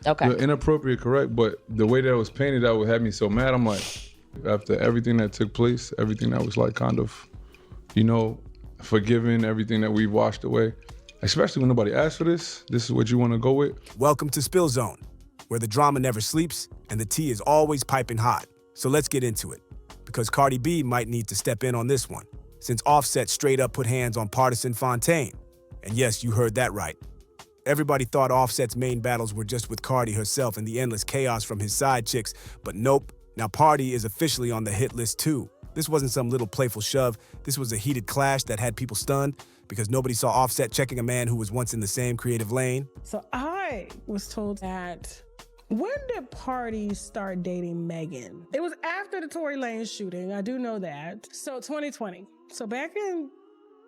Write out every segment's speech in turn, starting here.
Okay. Inappropriate, correct, but the way that it was painted out had me so mad. I'm like, after everything that took place, everything that was like kind of, forgiven, everything that we washed away, especially when nobody asked for this is what you want to go with. Welcome to Spill Zone, where the drama never sleeps and the tea is always piping hot. So let's get into it, because Cardi B might need to step in on this one, since Offset straight up put hands on Pardison Fontaine. And yes, you heard that right. Everybody thought Offset's main battles were just with Cardi herself and the endless chaos from his side chicks, but nope. Now Pardi is officially on the hit list too. This wasn't some little playful shove. This was a heated clash that had people stunned because nobody saw Offset checking a man who was once in the same creative lane. So I was told that when did Pardi start dating Megan? It was after the Tory Lanez shooting. I do know that. So 2020. So back in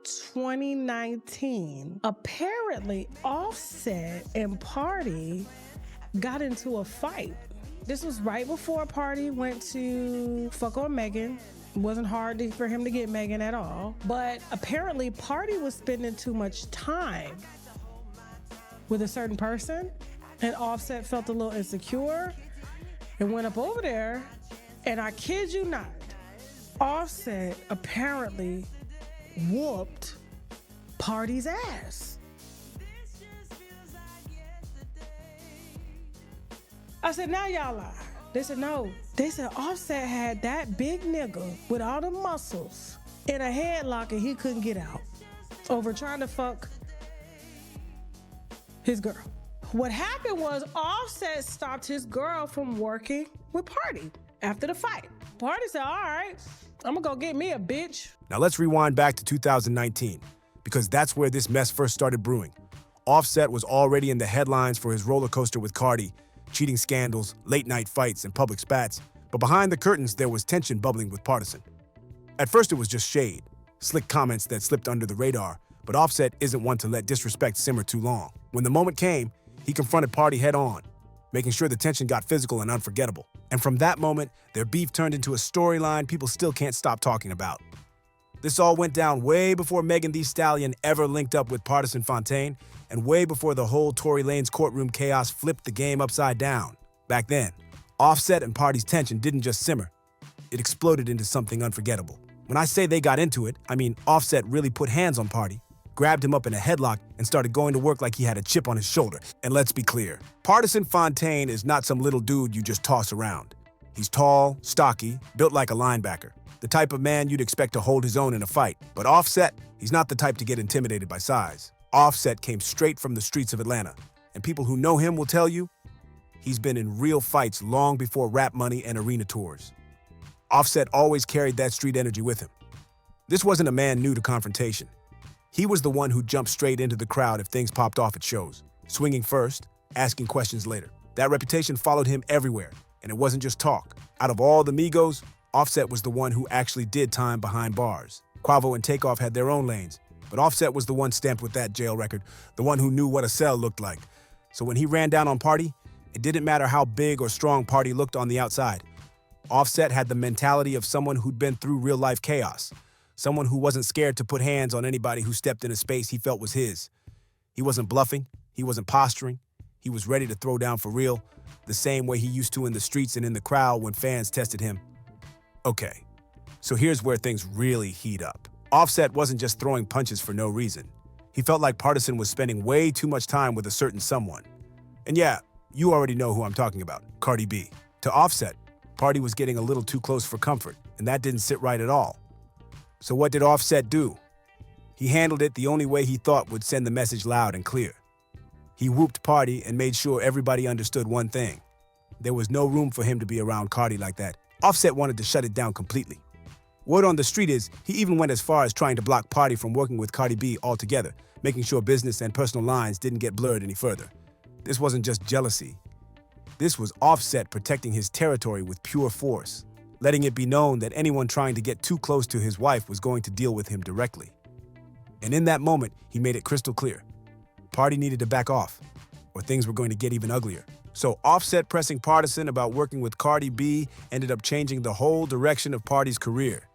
2019, apparently Offset and Pardi got into a fight. This was right before Pardi went to fuck on Megan. It wasn't hard for him to get Megan at all. But apparently Pardi was spending too much time with a certain person, and Offset felt a little insecure and went up over there, and I kid you not, Offset apparently whooped Pardi's ass. I said, now y'all lie. They said, no. They said Offset had that big nigga with all the muscles in a headlock and he couldn't get out over trying to fuck his girl. What happened was Offset stopped his girl from working with Pardi after the fight. Pardi said, all right, I'm gonna go get me a bitch. Now let's rewind back to 2019, because that's where this mess first started brewing. Offset was already in the headlines for his roller coaster with Cardi, cheating scandals, late-night fights, and public spats. But behind the curtains, there was tension bubbling with Pardison. At first, it was just shade, slick comments that slipped under the radar, but Offset isn't one to let disrespect simmer too long. When the moment came, he confronted Pardi head-on, making sure the tension got physical and unforgettable. And from that moment, their beef turned into a storyline people still can't stop talking about. This all went down way before Megan Thee Stallion ever linked up with Pardison Fontaine, and way before the whole Tory Lanez courtroom chaos flipped the game upside down. Back then, Offset and Pardi's tension didn't just simmer. It exploded into something unforgettable. When I say they got into it, I mean Offset really put hands on Pardi, grabbed him up in a headlock, and started going to work like he had a chip on his shoulder. And let's be clear, Pardison Fontaine is not some little dude you just toss around. He's tall, stocky, built like a linebacker, the type of man you'd expect to hold his own in a fight. But Offset, he's not the type to get intimidated by size. Offset came straight from the streets of Atlanta, and people who know him will tell you he's been in real fights long before rap money and arena tours. Offset always carried that street energy with him. This wasn't a man new to confrontation. He was the one who jumped straight into the crowd if things popped off at shows, swinging first, asking questions later. That reputation followed him everywhere, and it wasn't just talk. Out of all the Migos, Offset was the one who actually did time behind bars. Quavo and Takeoff had their own lanes, but Offset was the one stamped with that jail record, the one who knew what a cell looked like. So when he ran down on Pardi, it didn't matter how big or strong Pardi looked on the outside. Offset had the mentality of someone who'd been through real-life chaos, someone who wasn't scared to put hands on anybody who stepped in a space he felt was his. He wasn't bluffing, he wasn't posturing, he was ready to throw down for real, the same way he used to in the streets and in the crowd when fans tested him. Okay, so here's where things really heat up. Offset wasn't just throwing punches for no reason. He felt like Pardison was spending way too much time with a certain someone. And yeah, you already know who I'm talking about, Cardi B. To Offset, Pardi was getting a little too close for comfort, and that didn't sit right at all. So what did Offset do? He handled it the only way he thought would send the message loud and clear. He whooped Pardi and made sure everybody understood one thing. There was no room for him to be around Cardi like that. Offset wanted to shut it down completely. Word on the street is he even went as far as trying to block Pardi from working with Cardi B altogether, making sure business and personal lines didn't get blurred any further. This wasn't just jealousy. This was Offset protecting his territory with pure force, letting it be known that anyone trying to get too close to his wife was going to deal with him directly. And in that moment, he made it crystal clear. Pardi needed to back off, or things were going to get even uglier. So Offset pressing Pardison about working with Cardi B ended up changing the whole direction of Pardi's career.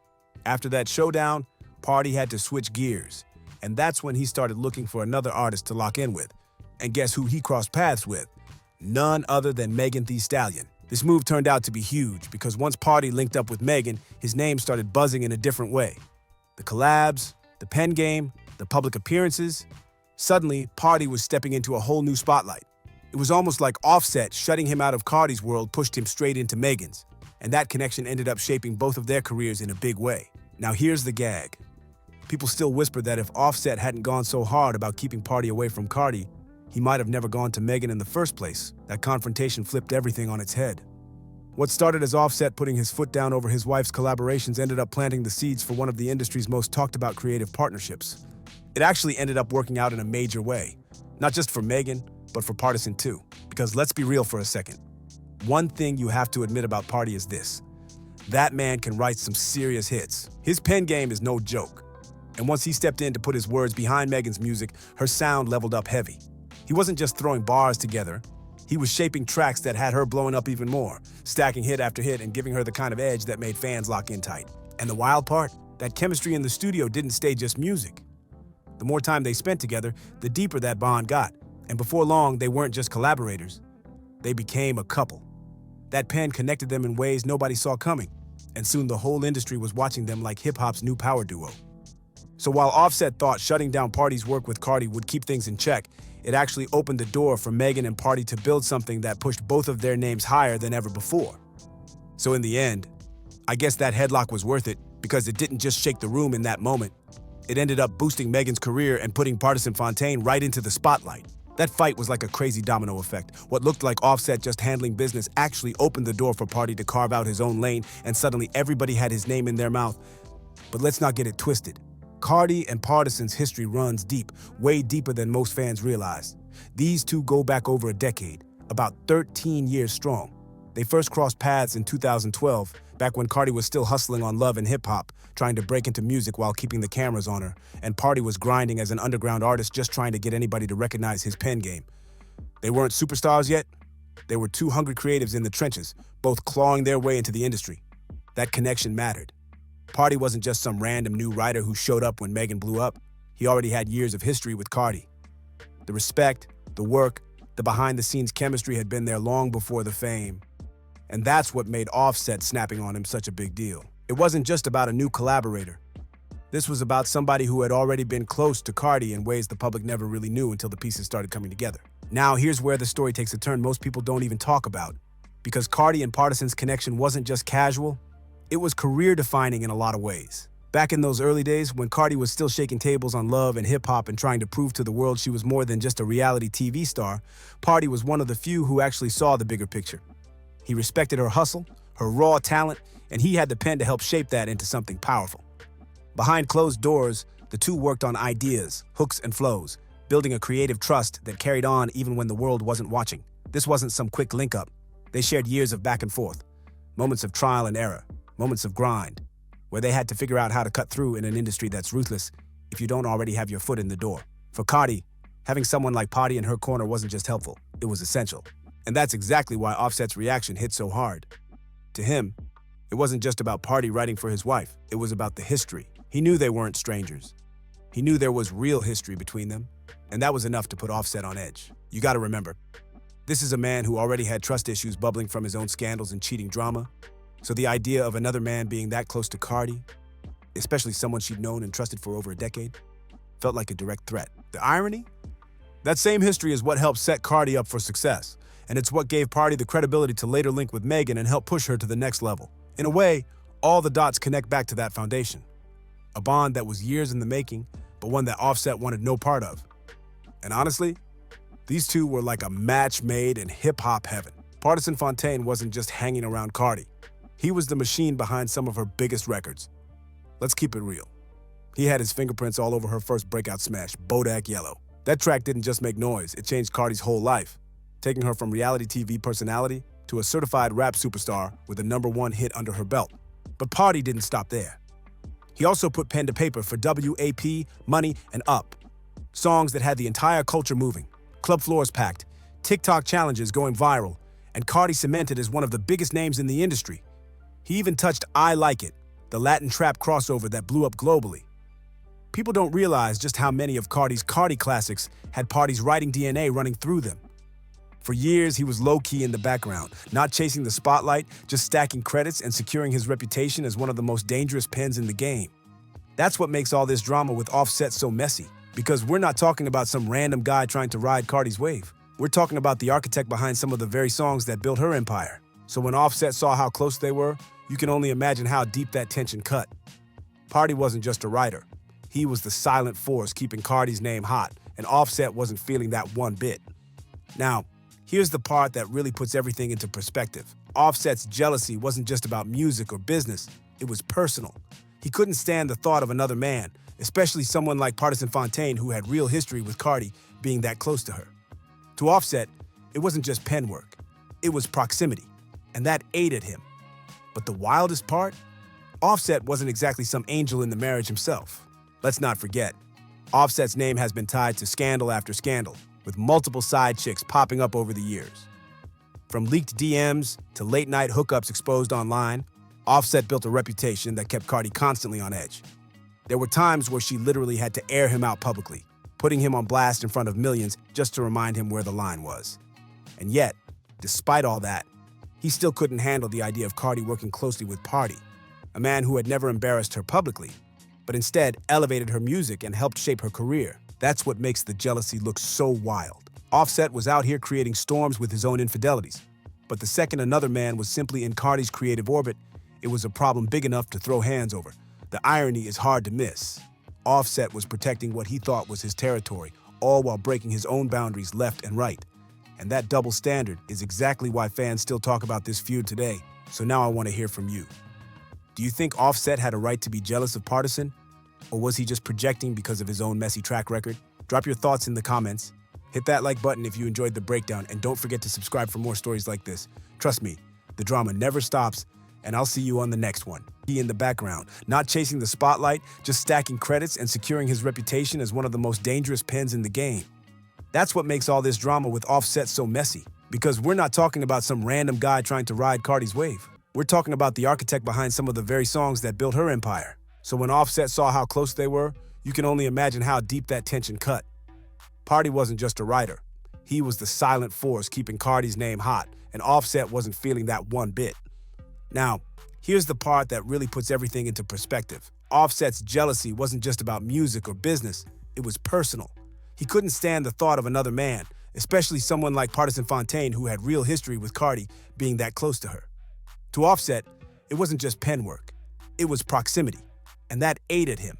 After that showdown, Pardi had to switch gears, and that's when he started looking for another artist to lock in with. And guess who he crossed paths with? None other than Megan Thee Stallion. This move turned out to be huge because once Pardi linked up with Megan, his name started buzzing in a different way. The collabs, the pen game, the public appearances. Suddenly, Pardi was stepping into a whole new spotlight. It was almost like Offset shutting him out of Cardi's world pushed him straight into Megan's, and that connection ended up shaping both of their careers in a big way. Now here's the gag. People still whisper that if Offset hadn't gone so hard about keeping Pardi away from Cardi, he might have never gone to Megan in the first place. That confrontation flipped everything on its head. What started as Offset putting his foot down over his wife's collaborations ended up planting the seeds for one of the industry's most talked about creative partnerships. It actually ended up working out in a major way, not just for Megan, but for Pardison too. Because let's be real for a second. One thing you have to admit about Pardi is this. That man can write some serious hits. His pen game is no joke. And once he stepped in to put his words behind Megan's music, her sound leveled up heavy. He wasn't just throwing bars together. He was shaping tracks that had her blowing up even more, stacking hit after hit and giving her the kind of edge that made fans lock in tight. And the wild part? That chemistry in the studio didn't stay just music. The more time they spent together, the deeper that bond got. And before long, they weren't just collaborators. They became a couple. That pen connected them in ways nobody saw coming, and soon the whole industry was watching them like hip-hop's new power duo. So while Offset thought shutting down Pardi's work with Cardi would keep things in check, it actually opened the door for Megan and Pardi to build something that pushed both of their names higher than ever before. So in the end, I guess that headlock was worth it because it didn't just shake the room in that moment. It ended up boosting Megan's career and putting Pardison Fontaine right into the spotlight. That fight was like a crazy domino effect. What looked like Offset just handling business actually opened the door for Pardi to carve out his own lane, and suddenly everybody had his name in their mouth. But let's not get it twisted. Cardi and Pardison's history runs deep, way deeper than most fans realize. These two go back over a decade, about 13 years strong. They first crossed paths in 2012, back when Cardi was still hustling on love and hip-hop, trying to break into music while keeping the cameras on her, and Pardi was grinding as an underground artist just trying to get anybody to recognize his pen game. They weren't superstars yet. They were two hungry creatives in the trenches, both clawing their way into the industry. That connection mattered. Pardi wasn't just some random new writer who showed up when Megan blew up. He already had years of history with Cardi. The respect, the work, the behind-the-scenes chemistry had been there long before the fame. And that's what made Offset snapping on him such a big deal. It wasn't just about a new collaborator. This was about somebody who had already been close to Cardi in ways the public never really knew until the pieces started coming together. Now here's where the story takes a turn most people don't even talk about. Because Cardi and Pardison's connection wasn't just casual, it was career-defining in a lot of ways. Back in those early days, when Cardi was still shaking tables on love and hip-hop and trying to prove to the world she was more than just a reality TV star, Pardi was one of the few who actually saw the bigger picture. He respected her hustle, her raw talent, and he had the pen to help shape that into something powerful. Behind closed doors, the two worked on ideas, hooks, and flows, building a creative trust that carried on even when the world wasn't watching. This wasn't some quick link-up. They shared years of back and forth, moments of trial and error, moments of grind, where they had to figure out how to cut through in an industry that's ruthless if you don't already have your foot in the door. For Cardi, having someone like Pardi in her corner wasn't just helpful, it was essential. And that's exactly why Offset's reaction hit so hard. To him, it wasn't just about Pardi writing for his wife, it was about the history. He knew they weren't strangers. He knew there was real history between them, and that was enough to put Offset on edge. You gotta remember, this is a man who already had trust issues bubbling from his own scandals and cheating drama. So the idea of another man being that close to Cardi, especially someone she'd known and trusted for over a decade, felt like a direct threat. The irony? That same history is what helped set Cardi up for success, and it's what gave Pardi the credibility to later link with Megan and help push her to the next level. In a way, all the dots connect back to that foundation. A bond that was years in the making, but one that Offset wanted no part of. And honestly, these two were like a match made in hip-hop heaven. Pardison Fontaine wasn't just hanging around Cardi. He was the machine behind some of her biggest records. Let's keep it real. He had his fingerprints all over her first breakout smash, Bodak Yellow. That track didn't just make noise, it changed Cardi's whole life, taking her from reality TV personality to a certified rap superstar with a #1 hit under her belt. But Pardi didn't stop there. He also put pen to paper for WAP, Money, and Up. Songs that had the entire culture moving, club floors packed, TikTok challenges going viral, and Cardi cemented as one of the biggest names in the industry. He even touched I Like It, the Latin trap crossover that blew up globally. People don't realize just how many of Cardi's Cardi classics had Pardi's writing DNA running through them. For years, he was low-key in the background, not chasing the spotlight, just stacking credits and securing his reputation as one of the most dangerous pens in the game. That's what makes all this drama with Offset so messy, because we're not talking about some random guy trying to ride Cardi's wave. We're talking about the architect behind some of the very songs that built her empire. So when Offset saw how close they were, you can only imagine how deep that tension cut. Pardi wasn't just a writer. He was the silent force keeping Cardi's name hot, and Offset wasn't feeling that one bit. Now, here's the part that really puts everything into perspective. Offset's jealousy wasn't just about music or business, it was personal. He couldn't stand the thought of another man, especially someone like Pardison Fontaine who had real history with Cardi being that close to her. To Offset, it wasn't just pen work, it was proximity, and that aided him. But the wildest part? Offset wasn't exactly some angel in the marriage himself. Let's not forget, Offset's name has been tied to scandal after scandal, with multiple side chicks popping up over the years. From leaked DMs to late-night hookups exposed online, Offset built a reputation that kept Cardi constantly on edge. There were times where she literally had to air him out publicly, putting him on blast in front of millions just to remind him where the line was. And yet, despite all that, he still couldn't handle the idea of Cardi working closely with Pardi, a man who had never embarrassed her publicly, but instead elevated her music and helped shape her career. That's what makes the jealousy look so wild. Offset was out here creating storms with his own infidelities, but the second another man was simply in Cardi's creative orbit, it was a problem big enough to throw hands over. The irony is hard to miss. Offset was protecting what he thought was his territory, all while breaking his own boundaries left and right. And that double standard is exactly why fans still talk about this feud today. So now I want to hear from you. Do you think Offset had a right to be jealous of Pardison? Or was he just projecting because of his own messy track record? Drop your thoughts in the comments. Hit that like button if you enjoyed the breakdown, and don't forget to subscribe for more stories like this. Trust me, the drama never stops, and I'll see you on the next one. He in the background, not chasing the spotlight, just stacking credits and securing his reputation as one of the most dangerous pens in the game. That's what makes all this drama with Offset so messy, because we're not talking about some random guy trying to ride Cardi's wave. We're talking about the architect behind some of the very songs that built her empire. So when Offset saw how close they were, you can only imagine how deep that tension cut. Pardi wasn't just a writer. He was the silent force keeping Cardi's name hot, and Offset wasn't feeling that one bit. Now, here's the part that really puts everything into perspective. Offset's jealousy wasn't just about music or business, it was personal. He couldn't stand the thought of another man, especially someone like Pardison Fontaine who had real history with Cardi being that close to her. To Offset, it wasn't just pen work, it was proximity, and that aided him.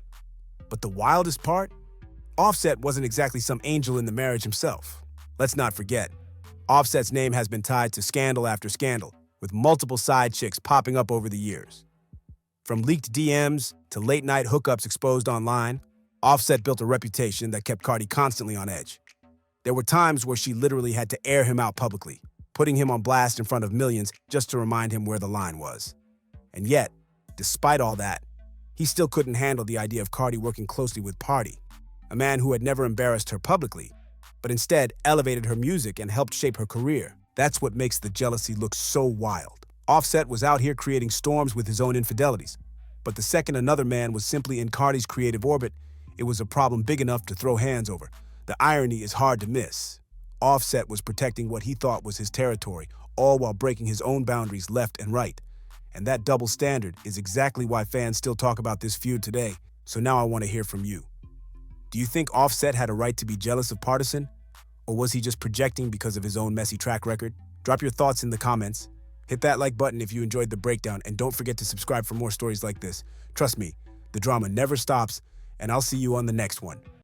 But the wildest part? Offset wasn't exactly some angel in the marriage himself. Let's not forget, Offset's name has been tied to scandal after scandal, with multiple side chicks popping up over the years. From leaked DMs to late-night hookups exposed online, Offset built a reputation that kept Cardi constantly on edge. There were times where she literally had to air him out publicly, putting him on blast in front of millions just to remind him where the line was. And yet, despite all that, he still couldn't handle the idea of Cardi working closely with Pardi, a man who had never embarrassed her publicly, but instead elevated her music and helped shape her career. That's what makes the jealousy look so wild. Offset was out here creating storms with his own infidelities, but the second another man was simply in Cardi's creative orbit, it was a problem big enough to throw hands over. The irony is hard to miss. Offset was protecting what he thought was his territory, all while breaking his own boundaries left and right. And that double standard is exactly why fans still talk about this feud today. So now I want to hear from you. Do you think Offset had a right to be jealous of Pardison? Or was he just projecting because of his own messy track record? Drop your thoughts in the comments. Hit that like button if you enjoyed the breakdown, and don't forget to subscribe for more stories like this. Trust me, the drama never stops, and I'll see you on the next one.